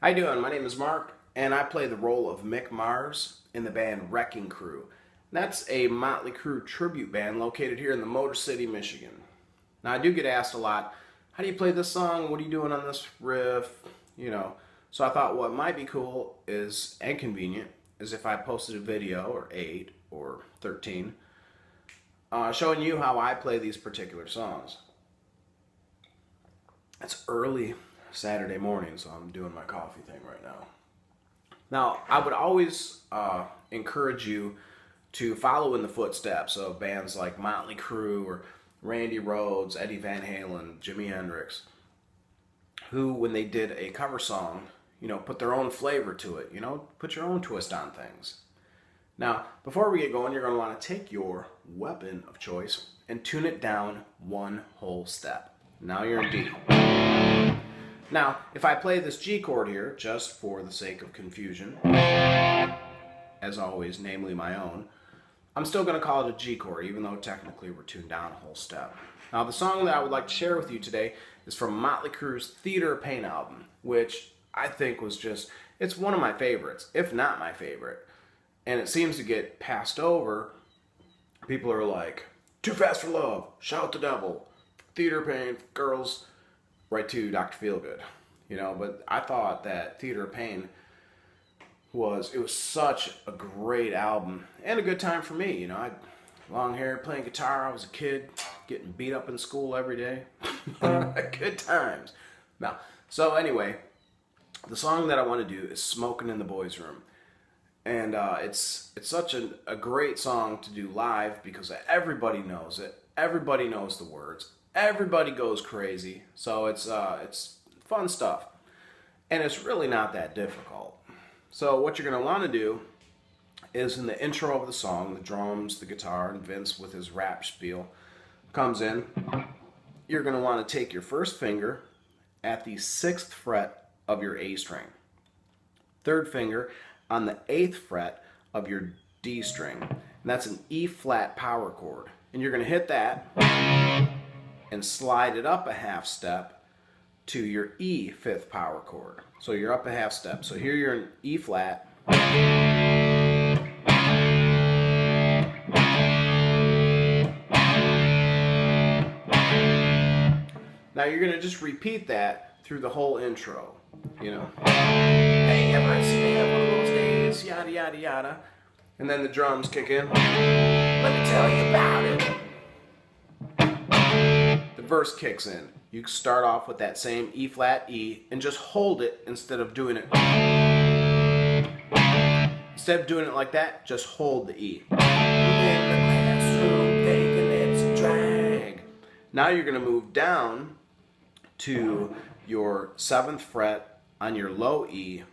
How you doing? My name is Mark, and I play the role of Mick Mars in the band Wrecking Crew. That's a Motley Crue tribute band located here in the Motor City, Michigan. Now, I do get asked a lot, how do you play this song? What are you doing on this riff? So I thought what might be cool is, and convenient, is if I posted a video, or 8, or 13, showing you how I play these particular songs. It's early Saturday morning, so I'm doing my coffee thing right now. Now, I would always encourage you to follow in the footsteps of bands like Motley Crue or Randy Rhoads, Eddie Van Halen, Jimi Hendrix, who, when they did a cover song, put their own flavor to it, put your own twist on things. Now, before we get going, you're going to want to take your weapon of choice and tune it down one whole step. Now you're in D. Now, if I play this G chord here, just for the sake of confusion, as always, namely my own, I'm still going to call it a G chord, even though technically we're tuned down a whole step. Now, the song that I would like to share with you today is from Motley Crue's Theater of Pain album, which I think was it's one of my favorites, if not my favorite. And it seems to get passed over. People are like, Too Fast for Love, Shout the Devil, Theater of Pain, Girls, right to Dr. Feelgood, but I thought that Theater of Pain was such a great album and a good time for me. I had long hair, playing guitar. I was a kid, getting beat up in school every day. Good times. Now, so anyway, the song that I want to do is Smoke'n in the Boys' Room. And it's such a great song to do live because everybody knows it. Everybody knows the words. Everybody goes crazy, so it's fun stuff, and it's really not that difficult. So what you're going to want to do is, in the intro of the song, the drums, the guitar, and Vince with his rap spiel comes in. You're going to want to take your first finger at the 6th fret of your A string, third finger on the 8th fret of your D string, and that's an E flat power chord, and you're going to hit that and slide it up a half step to your E 5th power chord. So you're up a half step. So here you're in E flat. Now you're going to just repeat that through the whole intro. Hey, ever seen me have one of those days? Yada, yada, yada. And then the drums kick in. Let me tell you about it. Verse kicks in. You start off with that same E flat E and just hold it instead of doing it. Instead of doing it like that, just hold the E. In the classroom, thinking it's a drag. Now you're going to move down to your 7th fret on your low E,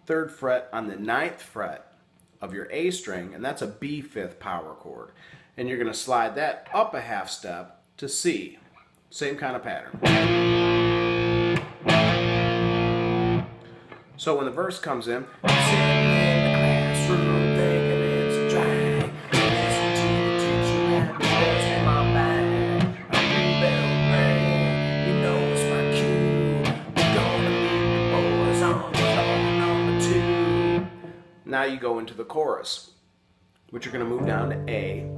3rd fret on the 9th fret of your A string, and that's a B 5th power chord. And you're going to slide that up a half step to C. Same kind of pattern. So when the verse comes in, sitting in the classroom thinking it's a drag. Listen to the teacher and the boys in my bag. I'm bell ring, you know it's my cue. We're gonna meet the boys on floor number 2. Now you go into the chorus, which you're going to move down to A.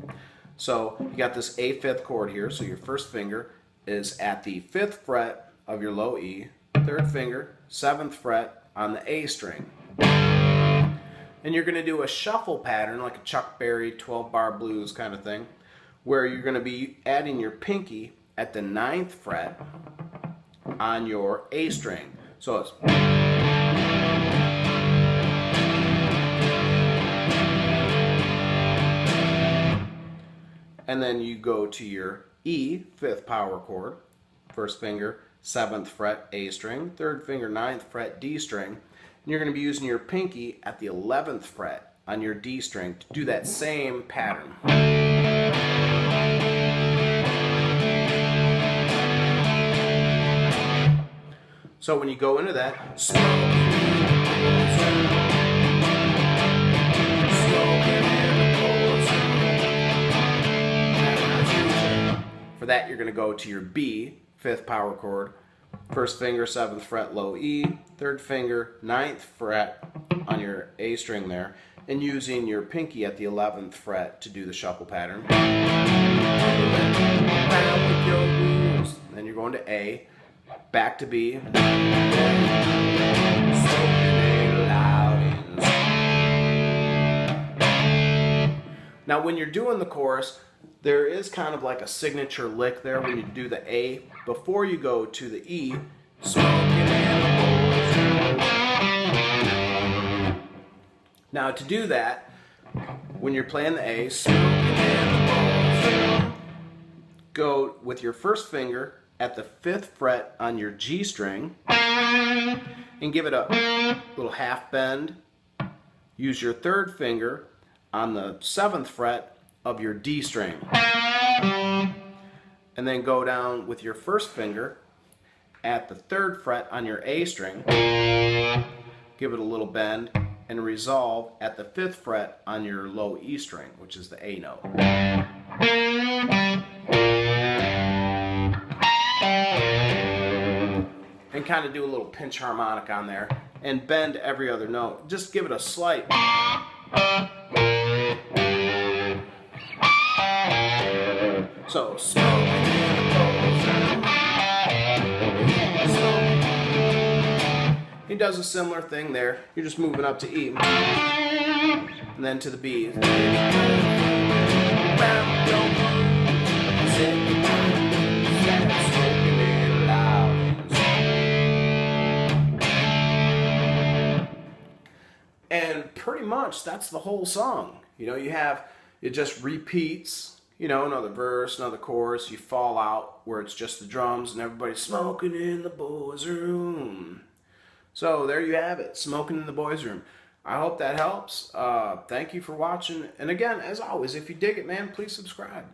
So you got this A 5th chord here, so your first finger is at the 5th fret of your low E, 3rd finger, 7th fret on the A string. And you're going to do a shuffle pattern, like a Chuck Berry 12-bar blues kind of thing, where you're going to be adding your pinky at the 9th fret on your A string. So it's... And then you go to your E 5th power chord, first finger, 7th fret A string, 3rd finger, 9th fret D string, and you're going to be using your pinky at the 11th fret on your D string to do that same pattern. So when you go into that, for that, you're going to go to your B 5th power chord, First finger, 7th fret, low E. Third finger, 9th fret on your A string there. And using your pinky at the 11th fret to do the shuffle pattern. Then you're going to A, back to B. Now when you're doing the chorus, there is kind of like a signature lick there when you do the A before you go to the E. Now to do that, when you're playing the A, go with your first finger at the 5th fret on your G string and give it a little half bend. Use your third finger on the 7th fret of your D string. And then go down with your first finger at the 3rd fret on your A string. Give it a little bend and resolve at the 5th fret on your low E string, which is the A note. And kind of do a little pinch harmonic on there and bend every other note. Just give it a slight. So, he does a similar thing there. You're just moving up to E. And then to the B. And pretty much that's the whole song. You know, it just repeats, you know, another verse, another chorus. You fall out where it's just the drums and everybody's smoking in the boys' room. So there you have it, Smoking in the Boys' Room. I hope that helps. Thank you for watching. And again, as always, if you dig it, man, please subscribe.